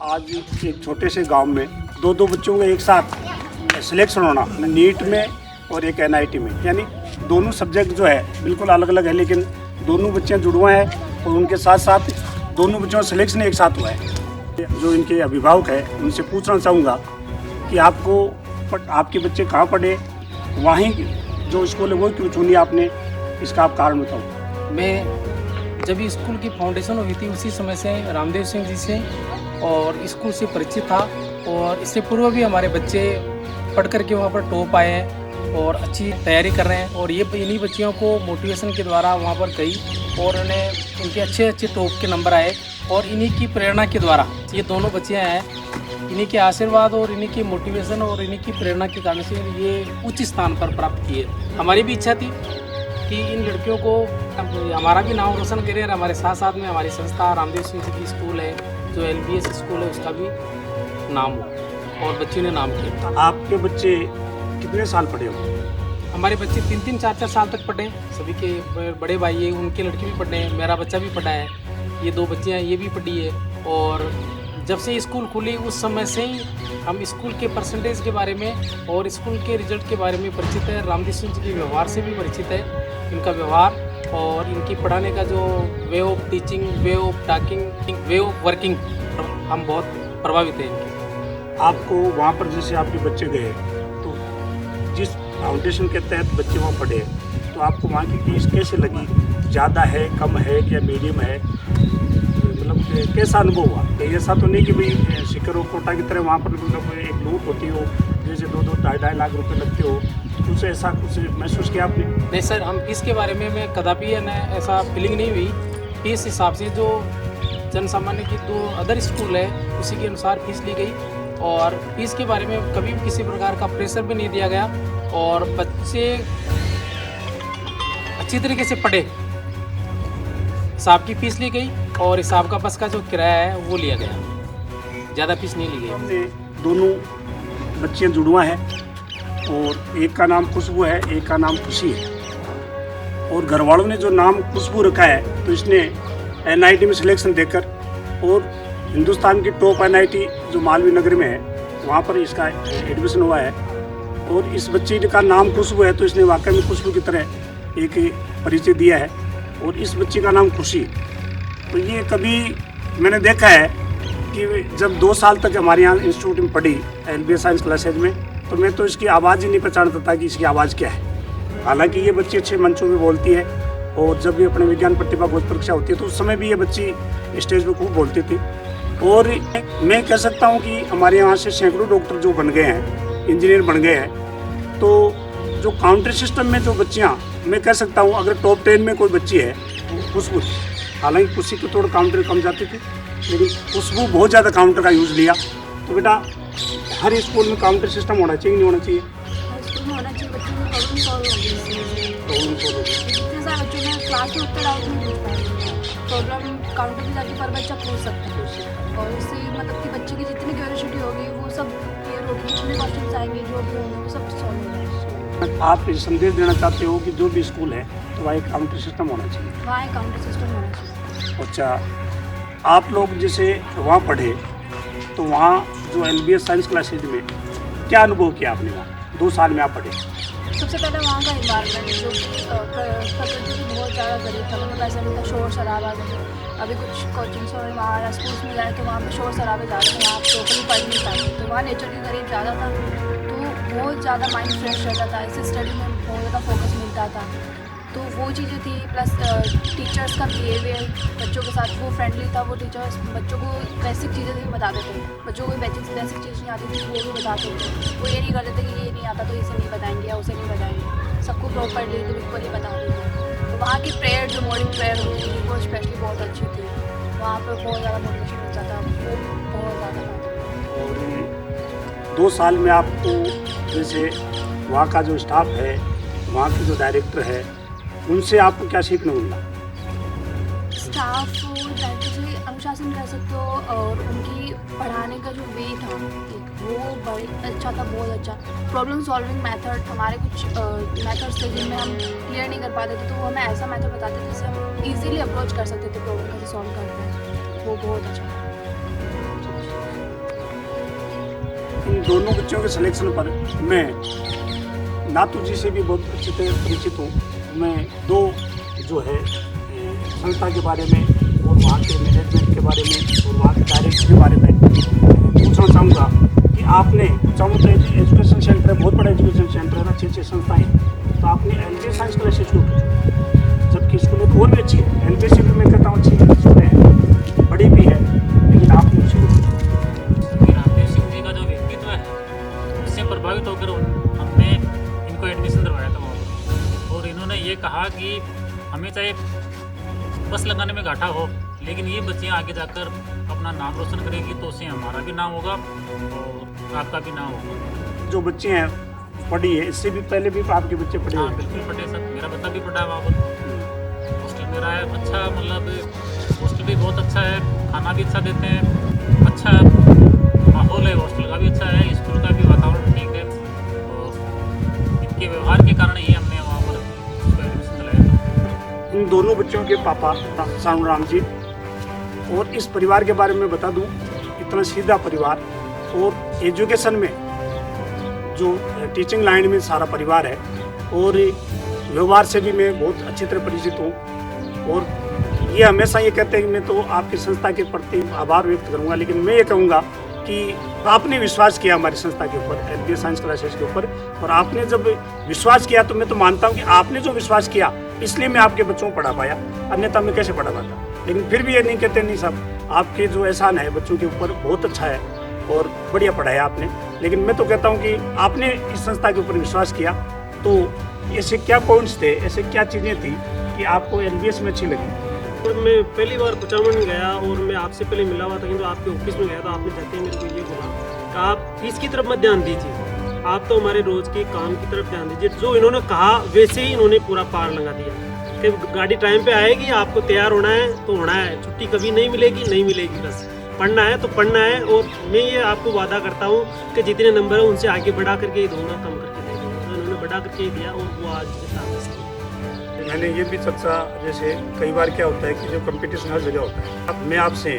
आज एक छोटे से गांव में दो बच्चों का एक साथ सिलेक्शन होना नीट में और एक एनआईटी में, यानी दोनों सब्जेक्ट जो है बिल्कुल अलग अलग है, लेकिन दोनों बच्चे जुड़वा हैं और उनके साथ साथ दोनों बच्चों का सिलेक्शन एक साथ हुआ है। जो इनके अभिभावक है उनसे पूछना चाहूँगा कि आपके बच्चे कहाँ पढ़े, वहीं जो स्कूल है वो क्यों चुनी आपने, इसका आप कारण बताओ। मैं जब स्कूल की फाउंडेशन हुई थी उसी समय से रामदेव सिंह जी से और स्कूल से परिचित था, और इससे पूर्व भी हमारे बच्चे पढ़ कर के वहाँ पर टॉप आए हैं और अच्छी तैयारी कर रहे हैं। और ये इन्हीं बच्चियों को मोटिवेशन के द्वारा वहाँ पर गई और उन्हें उनके अच्छे टॉप के नंबर आए, और इन्हीं की प्रेरणा के द्वारा ये दोनों बच्चियाँ हैं, इन्हीं के आशीर्वाद और इन्हीं की मोटिवेशन और इन्हीं की प्रेरणा के कारण से ये उच्च स्थान पर प्राप्त किए। हमारी भी इच्छा थी कि इन लड़कियों को हमारा भी नाम रोशन करें, और हमारे साथ साथ में हमारी संस्था रामदेव सिंह जी की स्कूल है जो LBS स्कूल है उसका भी नाम हो और बच्चियों ने नाम किया। आपके बच्चे कितने साल पढ़े हो? हमारे बच्चे 3-3, 4-4 साल तक पढ़े, सभी के बड़े भाई है उनके लड़के भी पढ़े हैं, मेरा बच्चा भी पढ़ा है, ये 2 बच्चियाँ ये भी पढ़ी है। और जब से स्कूल खुली उस समय से ही हम स्कूल के परसेंटेज के बारे में और स्कूल के रिजल्ट के बारे में परिचित है। रामदेव सिंह जी के व्यवहार से भी परिचित है, इनका व्यवहार और इनकी पढ़ाने का जो way of teaching, way of talking, way of working, हम बहुत प्रभावित हैं इनके। आपको वहाँ पर जैसे आपके बच्चे गए तो जिस फाउंडेशन के तहत बच्चे वहाँ पढ़े, तो आपको वहाँ की फीस कैसे लगी? ज़्यादा है, कम है, क्या मीडियम है, मतलब कैसा अनुभव हुआ? ऐसा तो नहीं कि भाई शिकर और कोटा की तरह वहाँ पर मतलब एक लूट होती हो, जैसे 2-2, 2.5 लाख रुपए लगते हो, कुछ ऐसा कुछ महसूस किया आपने? नहीं सर, हम फीस के बारे में मैं कदापि ऐसा फीलिंग नहीं हुई। फीस हिसाब से जो जन सामान्य की 2 अदर स्कूल है उसी के अनुसार फीस ली गई, और फीस के बारे में कभी भी किसी प्रकार का प्रेशर भी नहीं दिया गया, और बच्चे अच्छी तरीके से पढ़े। हिसाब की फ़ीस ली गई और हिसाब का बस का जो किराया है वो लिया गया, ज़्यादा फीस नहीं ली गई। हमने दोनों बच्चियाँ जुड़वा हैं और एक का नाम खुशबू है, एक का नाम खुशी है, और घर वालों ने जो नाम खुशबू रखा है तो इसने NIT में सिलेक्शन देकर और हिंदुस्तान की टॉप NIT जो मालवीय नगर में है वहाँ पर इसका एडमिशन हुआ है, और इस बच्चे का नाम खुशबू है तो इसने वाकई में खुशबू की तरह एक परिचय दिया है, और इस बच्चे का नाम खुशी। तो ये कभी मैंने देखा है कि जब 2 साल तक हमारे यहाँ इंस्टीट्यूट में पढ़ी LBS साइंस क्लासेज में, तो मैं तो इसकी आवाज़ ही नहीं पहचानता था कि इसकी आवाज़ क्या है। हालांकि ये बच्ची अच्छे मंचों में बोलती है, और जब भी अपने विज्ञान प्रतिभा बोध परीक्षा होती है तो उस समय भी ये बच्ची स्टेज पर खूब बोलती थी। और मैं कह सकता हूँ कि हमारे यहाँ से सैकड़ों डॉक्टर जो बन गए हैं, इंजीनियर बन गए हैं, तो जो काउंटर सिस्टम में जो बच्चियाँ, मैं कह सकता हूँ अगर टॉप 10 में कोई बच्ची है खुशबू, हालांकि खुशी को थोड़ा काउंटर कम जाती थी, लेकिन खुशबू बहुत ज़्यादा काउंटर का यूज़ लिया। तो बेटा हर स्कूल में काउंटर सिस्टम होना चाहिए, नहीं होना चाहिए? स्कूल में होना चाहिए, बच्चों को प्रॉब्लम सॉल्व होगी। जितने सारे बच्चों में क्लास में उतना डाउट नहीं पूछ पाएंगे, प्रॉब्लम काउंटर पे जाके पर बच्चा पूछ सकता है, और उससे मतलब कि बच्चे की जितनी क्यूरियोसिटी होगी वो सब क्लियर होगी, जितने क्वेश्चन आएंगे जो भी होंगे वो सब सॉल्व होंगे। आप संदेश देना चाहते हो कि जो भी स्कूल है तो वहाँ एक काउंटर सिस्टम होना चाहिए? वहाँ एक काउंटर सिस्टम होना चाहिए। अच्छा, आप लोग जैसे वहाँ पढ़े तो वहाँ जो LBS साइंस क्लासेज में क्या अनुभव किया आपने? वहाँ 2 साल में आप पढ़े। सबसे पहले वहाँ का इन्वायरमेंट जो प्रकृति से बहुत ज़्यादा करीब था, मतलब ऐसा नहीं था शोर शराबा। जैसे अभी कुछ कोचिंग्स और वहाँ स्कूल्स में जाए तो वहाँ पे शोर शराबे ज़्यादा थे, वहाँ आप टोटली पढ़ नहीं पाते, तो वहाँ नेचर के करीब ज़्यादा था, तो बहुत ज़्यादा माइंड फ्रेश रहता था, इससे स्टडी में बहुत ज़्यादा फोकस मिलता था। तो वो चीज़ें थी, प्लस टीचर्स का बिहेवियर बच्चों के साथ वो फ्रेंडली था। वो टीचर्स बच्चों को बेसिक चीज़ें भी बताते थे, बच्चों को बेसिक चीज़ नहीं आती थी वो भी बताते थे। वो ये नहीं करते थे कि ये नहीं आता तो इसे नहीं बताएंगे या उसे नहीं बताएंगे, सबको प्रॉपरली इक्वली बता देंगे। तो वहाँ की प्रेयर जो मॉर्निंग प्रेयर होती थी वो स्पेशली बहुत अच्छी थी, वहाँ पर बहुत ज़्यादा मोटिवेशन मिलता था, वो बहुत ज़्यादा। और 2 साल में आपको जैसे वहाँ का जो स्टाफ है, वहाँ के जो डायरेक्टर है, उनसे आपको क्या सीखने मिला? स्टाफ डायरेक्टर अनुशासन कह सकते हो, और उनकी पढ़ाने का जो वे था वो बहुत अच्छा था, बहुत अच्छा। प्रॉब्लम सॉल्विंग मेथड, हमारे कुछ मेथड्स थे जिनमें हम क्लियर नहीं कर पाते थे, तो वो हमें ऐसा मेथड बताते थे जिससे हम इजीली अप्रोच कर सकते थे प्रॉब्लम कैसे सॉल्व करते हैं, वो बहुत अच्छा था। इन दोनों बच्चों के सिलेक्शन पर मैं नातू जी से भी बहुत अच्छी तरह परिचित हूँ। मैं दो जो है संस्था के बारे में और वहाँ के मैनेजमेंट के बारे में और वहाँ के डायरेक्टर के बारे में पूछना चाहूँगा कि आपने चाहूँ तो एजुकेशन सेंटर है, बहुत बड़ा एजुकेशन सेंटर है, अच्छी अच्छी संस्थाएँ हैं, तो आपने एलबीएस साइंस क्लासेज क्यों की? जबकि स्कूलें तो और भी अच्छी है, एलबीएस से भी मैं कहता हूँ अच्छी स्कूलें हैं, बड़ी भी है, लेकिन आपने उसको रामदेव सिंह जी का जो व्यक्तित्व है उससे प्रभावित होकर हमने इनको एडमिशन करवाया था वहाँ पर। और इन्होंने ये कहा कि हमें चाहे बस लगाने में घाटा हो, लेकिन ये बच्चियाँ आगे जाकर अपना नाम रोशन करेगी तो उससे हमारा भी नाम होगा और आपका भी नाम होगा। जो बच्चे हैं पढ़ी है, इससे भी पहले भी आपके बच्चे पढ़े हाँ हैं? बिल्कुल पढ़े सर, मेरा बच्चा भी पढ़ा है वहाँ पर। हॉस्टल मेरा है अच्छा, मतलब हॉस्टल भी बहुत अच्छा है, खाना भी अच्छा देते हैं, अच्छा माहौल है, हॉस्टल का भी अच्छा है, स्कूल का भी वातावरण ठीक है। और इनके व्यवहार के कारण ही हमने वहाँ पर उसको एडमिशन दिलाया। इन दोनों बच्चों के पापा सानू राम जी, और इस परिवार के बारे में बता दूं, इतना सीधा परिवार और एजुकेशन में जो टीचिंग लाइन में सारा परिवार है और व्यवहार से भी मैं बहुत अच्छी तरह परिचित हूँ। और ये हमेशा ये कहते हैं कि मैं तो आपकी संस्था के प्रति आभार व्यक्त करूँगा, लेकिन मैं ये कहूँगा कि आपने विश्वास किया हमारी संस्था के ऊपर, एलबीएस साइंस क्लासेस के ऊपर, और आपने जब विश्वास किया तो मैं तो मानता हूँ कि आपने जो विश्वास किया इसलिए मैं आपके बच्चों को पढ़ा पाया, अन्यथा मैं कैसे पढ़ा पाता। लेकिन फिर भी ये नहीं कहते नहीं साहब, आपके जो एहसान है बच्चों के ऊपर बहुत अच्छा है और बढ़िया पढ़ाया आपने। लेकिन मैं तो कहता हूँ कि आपने इस संस्था के ऊपर विश्वास किया, तो ऐसे क्या पॉइंट्स थे, ऐसे क्या चीज़ें थी कि आपको एलबीएस में अच्छी लगी? और मैं पहली बार कुचामन गया और मैं आपसे पहले मिला हुआ था, किंतु आपके ऑफिस में गया तो आपने जाते ही मेरे को ये बोला कि आप फीस की तरफ मत ध्यान दीजिए, आप तो हमारे रोज़ के काम की तरफ ध्यान दीजिए। जो इन्होंने कहा वैसे ही इन्होंने पूरा पार लगा दिया कि गाड़ी टाइम पे आएगी, आपको तैयार होना है तो होना है, छुट्टी कभी नहीं मिलेगी, नहीं मिलेगी, बस पढ़ना है तो पढ़ना है। और मैं ये आपको वादा करता हूँ कि जितने नंबर है उनसे आगे बढ़ा करके ही दूंगा, कम करके दे दूँगा। तो इन्होंने बढ़ा करके ही दिया और वो आज मैंने ये भी चर्चा, जैसे कई बार क्या होता है कि जो कंपटीशन हर जगह होता है, अब मैं आपसे,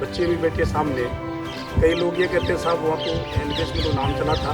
बच्चे भी बैठे सामने, कई लोग ये कहते हैं साहब वहाँ तो एलबीएस में तो नाम चला था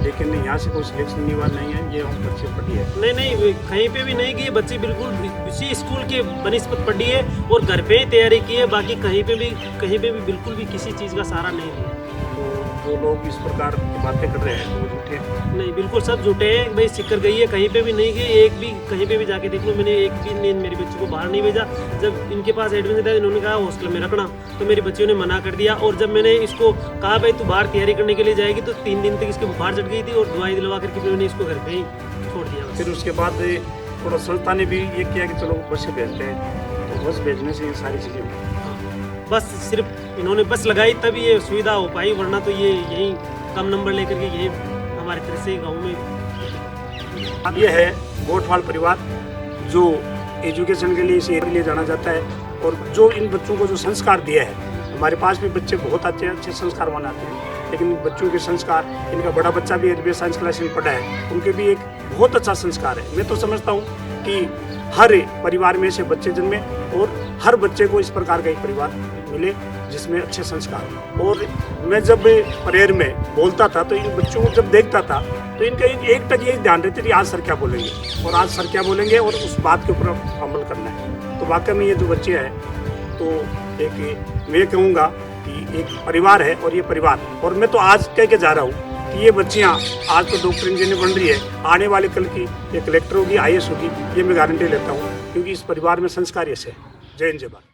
लेकिन यहाँ से कोई सिलेक्शन नहीं है, ये हम बच्चे पढ़ी है। नहीं, कहीं पे भी नहीं गई, बच्चे बिल्कुल उसी स्कूल के बनिस्बत पढ़ी है और घर पे ही तैयारी की है, बाकी कहीं पे भी बिल्कुल भी किसी चीज़ का सहारा नहीं लिया। तो जो लोग इस प्रकार की बातें कर रहे हैं वो झूठे हैं? नहीं, बिल्कुल सब झूठे हैं भाई। सिक्कर गई है, कहीं पे भी नहीं गई, एक भी कहीं पे भी जाके देख लो, मैंने एक भी दिन मेरे बच्चों को बाहर नहीं भेजा। जब इनके पास एडमिशन था इन्होंने कहा हॉस्टल में रखना, तो मेरे बच्चों ने मना कर दिया। और जब मैंने इसको कहा भाई तू बाहर तैयारी करने के लिए जाएगी, तो 3 दिन तक इसके बुखार चढ़ गई थी और दवाई दिलवा करके फिर मैंने इसको घर पे ही छोड़ दिया। फिर उसके बाद थोड़ा संस्था ने भी ये किया कि चलो बस से भेजते हैं, तो बस भेजने से ये सारी चीज़ें, बस सिर्फ इन्होंने बस लगाई तब ये सुविधा हो पाई, वरना तो ये यहीं कम नंबर लेकर के ये हमारे तरह से गाँव में। अब ये है गोठवाल परिवार जो एजुकेशन के लिए इसे लिए जाना जाता है, और जो इन बच्चों को जो संस्कार दिया है, हमारे पास भी बच्चे बहुत अच्छे संस्कार बनाते हैं, लेकिन बच्चों के संस्कार, इनका बड़ा बच्चा भी एलबीएस साइंस क्लास में पढ़ा है, उनके भी एक बहुत अच्छा संस्कार है। मैं तो समझता हूँ कि हर परिवार में ऐसे बच्चे जन्मे और हर बच्चे को इस प्रकार का एक परिवार मिले जिसमें अच्छे संस्कार हो। और मैं जब प्रेयर में बोलता था तो इन बच्चों को जब देखता था तो इनका एक तक यही ध्यान रहती थी, आज सर क्या बोलेंगे और आज सर क्या बोलेंगे और उस बात के ऊपर अमल करना है। तो वाकई में ये जो बच्चे हैं, तो एक मैं कहूँगा कि एक परिवार है, और ये परिवार, और मैं तो आज कह के जा रहा हूँ कि ये बच्चियाँ आज तो डॉक्टर इंजीनियर बन रही है, आने वाले कल की ये कलेक्टर होगी, IAS होगी, ये मैं गारंटी लेता हूँ, क्योंकि इस परिवार में संस्कार ऐसे है। जय हिंद, जय भारत।